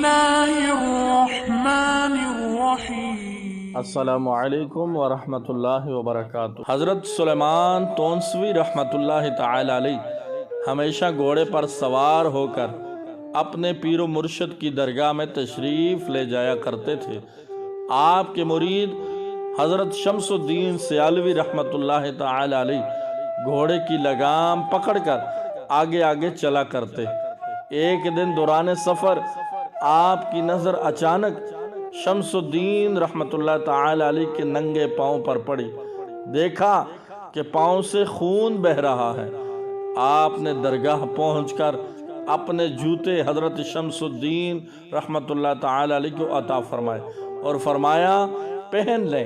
الله الرحمن الرحیم۔ السلام علیکم ورحمۃ اللہ وبرکاتہ۔ حضرت سلیمان تونسوی رحمۃ اللہ تعالی علیہ ہمیشہ گھوڑے پر سوار ہو کر اپنے پیر و مرشد کی درگاہ میں تشریف لے جایا کرتے تھے۔ آپ کے مرید حضرت شمس الدین سیالوی رحمۃ اللہ تعالی علیہ گھوڑے کی لگام پکڑ کر آگے آگے چلا کرتے۔ ایک دن دوران سفر آپ کی نظر اچانک شمس الدین رحمۃ اللہ تعالی علیہ کے ننگے پاؤں پر پڑی۔ دیکھا کہ پاؤں سے خون بہہ رہا ہے۔ آپ نے درگاہ پہنچ کر اپنے جوتے حضرت شمس الدین رحمۃ اللہ تعالی علیہ کو عطا فرمائے اور فرمایا پہن لیں۔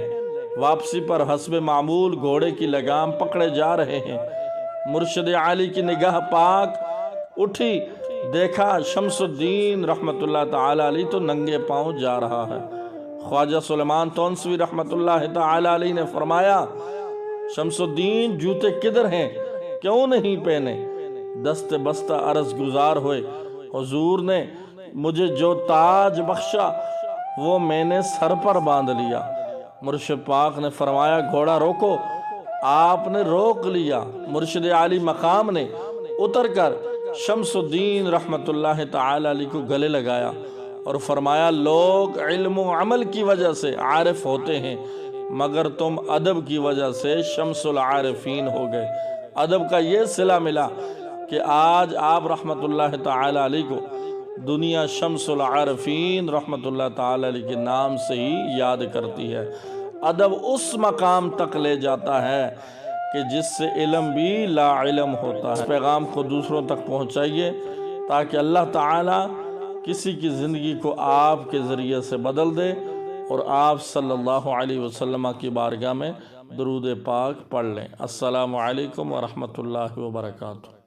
واپسی پر حسب معمول گھوڑے کی لگام پکڑے جا رہے ہیں۔ مرشد عالی کی نگاہ پاک اٹھی، دیکھا شمس الدین رحمۃ اللہ تعالی علیہ تو ننگے پاؤں جا رہا ہے۔ خواجہ سلیمان تونسوی رحمۃ اللہ تعالی علیہ نے فرمایا شمس الدین جوتے کدھر ہیں، کیوں نہیں پہنے؟ دست بستہ عرض گزار ہوئے، حضور نے مجھے جو تاج بخشا وہ میں نے سر پر باندھ لیا۔ مرشد پاک نے فرمایا گھوڑا روکو۔ آپ نے روک لیا۔ مرشد عالی مقام نے اتر کر شمس الدین رحمۃ اللہ تعالی علیہ کو گلے لگایا اور فرمایا لوگ علم و عمل کی وجہ سے عارف ہوتے ہیں مگر تم ادب کی وجہ سے شمس العارفین ہو گئے۔ ادب کا یہ صلہ ملا کہ آج آپ رحمۃ اللہ تعالی علیہ کو دنیا شمس العارفین رحمۃ اللہ تعالی علیہ کے نام سے ہی یاد کرتی ہے۔ ادب اس مقام تک لے جاتا ہے کہ جس سے علم بھی لا علم ہوتا ہے۔ اس پیغام کو دوسروں تک پہنچائیے تاکہ اللہ تعالی کسی کی زندگی کو آپ کے ذریعے سے بدل دے اور آپ صلی اللہ علیہ وسلم کی بارگاہ میں درود پاک پڑھ لیں۔ السلام علیکم ورحمۃ اللہ وبرکاتہ۔